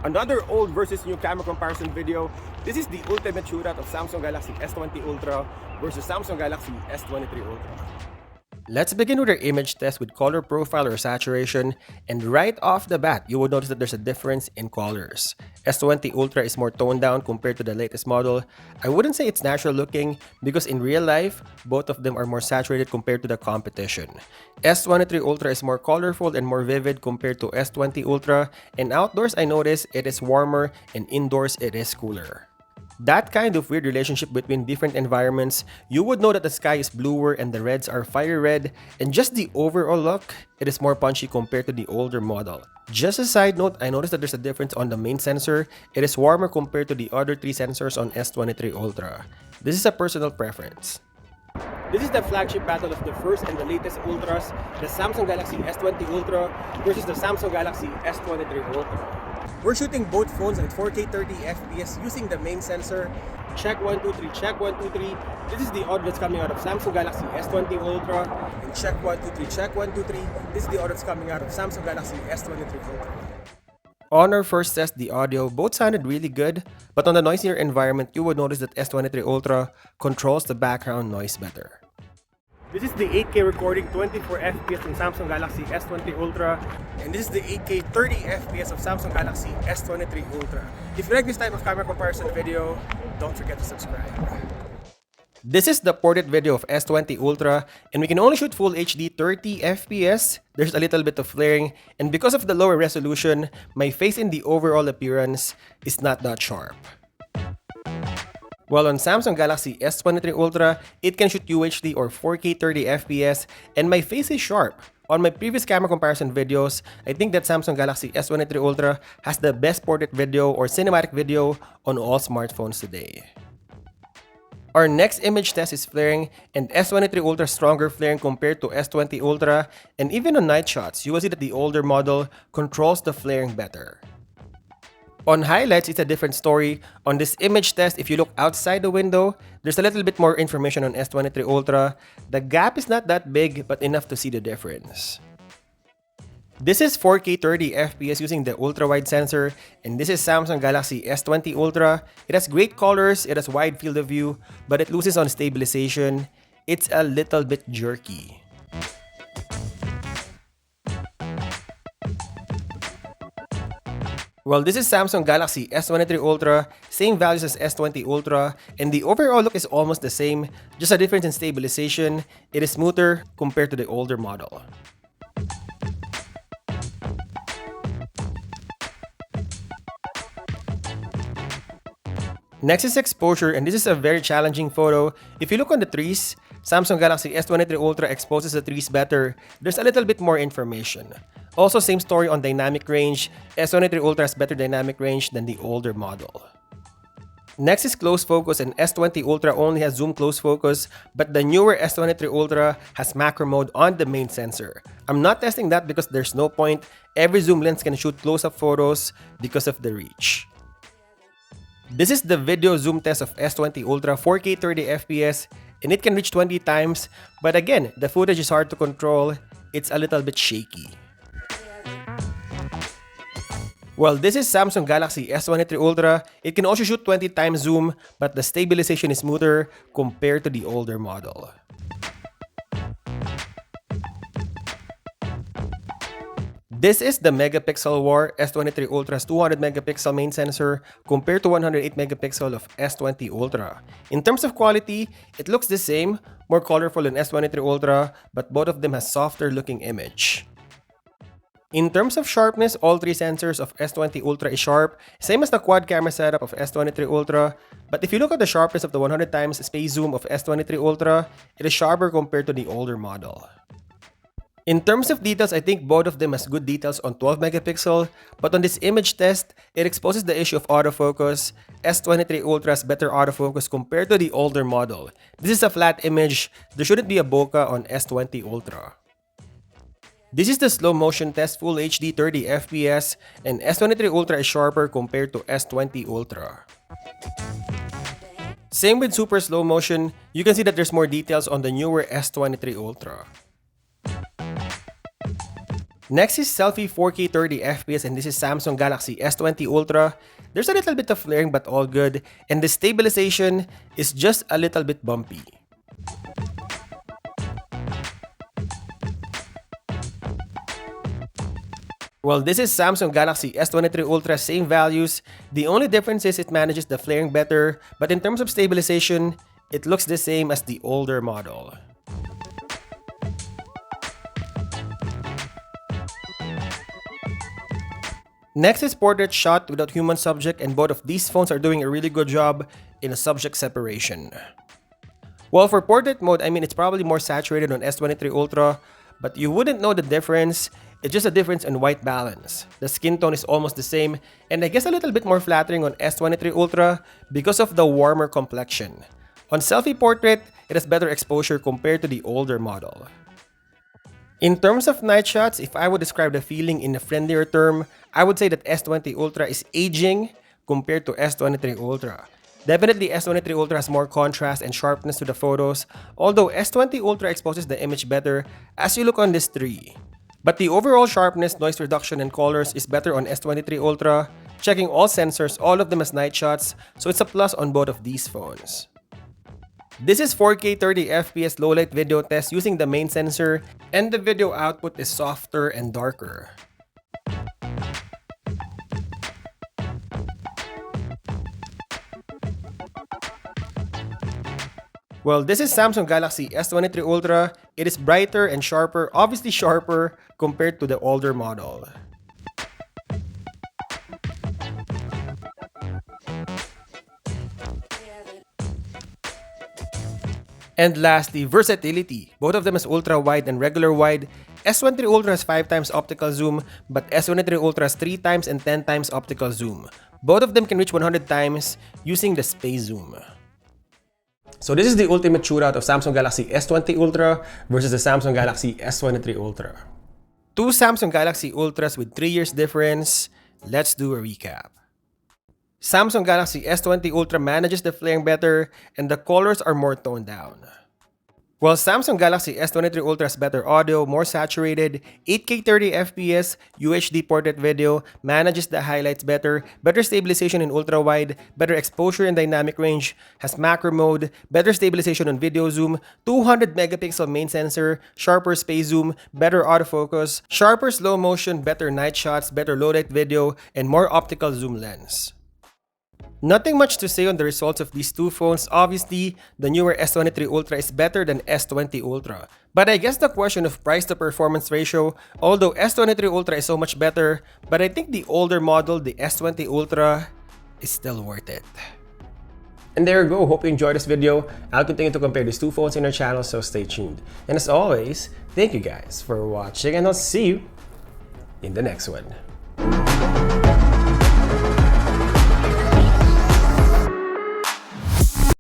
Another old versus new camera comparison video. This is the ultimate shootout of Samsung Galaxy S20 Ultra versus Samsung Galaxy S23 Ultra. Let's begin with our image test with color profile or saturation, and right off the bat, you will notice that there's a difference in colors. S20 Ultra is more toned down compared to the latest model. I wouldn't say it's natural looking because in real life, both of them are more saturated compared to the competition. S23 Ultra is more colorful and more vivid compared to S20 Ultra, and outdoors I notice it is warmer and indoors it is cooler. That kind of weird relationship between different environments, you would know that the sky is bluer and the reds are fire red, and just the overall look, it is more punchy compared to the older model. Just a side note, I noticed that there's a difference on the main sensor. It is warmer compared to the other three sensors on S23 Ultra. This is a personal preference. This is the flagship battle of the first and the latest Ultras, the Samsung Galaxy S20 Ultra versus the Samsung Galaxy S23 Ultra. We're shooting both phones at 4K 30fps using the main sensor. Check 1, 2, 3, check 1, 2, 3. This is the audio that's coming out of Samsung Galaxy S20 Ultra. And check 1, 2, 3, check 1, 2, 3. This is the audio that's coming out of Samsung Galaxy S23 Ultra. On our first test, the audio both sounded really good, but on the noisier environment, you would notice that S23 Ultra controls the background noise better. This is the 8K recording 24fps in Samsung Galaxy S20 Ultra, and this is the 8K 30fps of Samsung Galaxy S23 Ultra. If you like this type of camera comparison video, don't forget to subscribe. This is the ported video of S20 Ultra, and we can only shoot Full HD 30fps. There's a little bit of flaring, and because of the lower resolution, my face in the overall appearance is not that sharp. While on Samsung Galaxy S23 Ultra, it can shoot UHD or 4K 30fps, and my face is sharp. On my previous camera comparison videos, I think that Samsung Galaxy S23 Ultra has the best portrait video or cinematic video on all smartphones today. Our next image test is flaring, and S23 Ultra stronger flaring compared to S20 Ultra, and even on night shots, you will see that the older model controls the flaring better. On highlights, it's a different story. On this image test, if you look outside the window, there's a little bit more information on S23 Ultra. The gap is not that big, but enough to see the difference. This is 4K 30fps using the ultrawide sensor, and this is Samsung Galaxy S20 Ultra. It has great colors, it has wide field of view, but it loses on stabilization. It's a little bit jerky. Well, this is Samsung Galaxy S23 Ultra, same values as S20 Ultra, and the overall look is almost the same, just a difference in stabilization. It is smoother compared to the older model. Next is exposure, and this is a very challenging photo. If you look on the trees, Samsung Galaxy S23 Ultra exposes the trees better. There's a little bit more information. Also, same story on dynamic range. S23 Ultra has better dynamic range than the older model. Next is close focus, and S20 Ultra only has zoom close focus, but the newer S23 Ultra has macro mode on the main sensor. I'm not testing that because there's no point. Every zoom lens can shoot close-up photos because of the reach. This is the video zoom test of S20 Ultra 4K 30fps, and it can reach 20 times, but again, the footage is hard to control. It's a little bit shaky. Well, this is Samsung Galaxy S23 Ultra. It can also shoot 20 times zoom, but the stabilization is smoother compared to the older model. This is the megapixel war. S23 Ultra's 200 megapixel main sensor compared to 108 megapixel of S20 Ultra. In terms of quality, it looks the same, more colorful than S23 Ultra, but both of them has softer looking image. In terms of sharpness, all three sensors of S20 Ultra is sharp, same as the quad camera setup of S23 Ultra. But if you look at the sharpness of the 100 times space zoom of S23 Ultra, it is sharper compared to the older model. In terms of details, I think both of them has good details on 12 megapixel, but on this image test, it exposes the issue of autofocus. S23 Ultra has better autofocus compared to the older model. This is a flat image, there shouldn't be a bokeh on S20 Ultra. This is the slow motion test Full HD 30fps, and S23 Ultra is sharper compared to S20 Ultra. Same with super slow motion, you can see that there's more details on the newer S23 Ultra. Next is selfie 4K 30 FPS, and this is Samsung Galaxy S20 Ultra. There's a little bit of flaring but all good, and the stabilization is just a little bit bumpy. Well, this is Samsung Galaxy S23 Ultra, same values. The only difference is it manages the flaring better, but in terms of stabilization, it looks the same as the older model. Next is portrait shot without human subject, and both of these phones are doing a really good job in a subject separation. Well, for portrait mode, I mean, it's probably more saturated on S23 Ultra, but you wouldn't know the difference. It's just a difference in white balance. The skin tone is almost the same, and I guess a little bit more flattering on S23 Ultra because of the warmer complexion. On selfie portrait, it has better exposure compared to the older model. In terms of night shots, if I would describe the feeling in a friendlier term, I would say that S20 Ultra is aging compared to S23 Ultra. Definitely S23 Ultra has more contrast and sharpness to the photos, although S20 Ultra exposes the image better as you look on this tree. But the overall sharpness, noise reduction, and colors is better on S23 Ultra. Checking all sensors, all of them as night shots, so it's a plus on both of these phones. This is 4K 30 FPS low light video test using the main sensor, and the video output is softer and darker. Well, this is Samsung Galaxy S23 Ultra. It is brighter and sharper, obviously sharper compared to the older model. And lastly, versatility. Both of them is ultra-wide and regular-wide. S23 Ultra has 5 times optical zoom, but S23 Ultra has 3 times and 10 times optical zoom. Both of them can reach 100 times using the space zoom. So this is the ultimate shootout of Samsung Galaxy S20 Ultra versus the Samsung Galaxy S23 Ultra. Two Samsung Galaxy Ultras with 3 years difference. Let's do a recap. Samsung Galaxy S20 Ultra manages the flaring better, and the colors are more toned down. While Samsung Galaxy S23 Ultra has better audio, more saturated, 8K 30 FPS, UHD portrait video, manages the highlights better, better stabilization in ultra-wide, better exposure and dynamic range, has macro mode, better stabilization on video zoom, 200 megapixel main sensor, sharper space zoom, better autofocus, sharper slow motion, better night shots, better low light video, and more optical zoom lens. Nothing much to say on the results of these two phones. Obviously, the newer S23 Ultra is better than S20 Ultra. But I guess the question of price to performance ratio, although S23 Ultra is so much better, but I think the older model, the S20 Ultra, is still worth it. And there you go. Hope you enjoyed this video. I'll continue to compare these two phones in our channel, so stay tuned. And as always, thank you guys for watching, and I'll see you in the next one.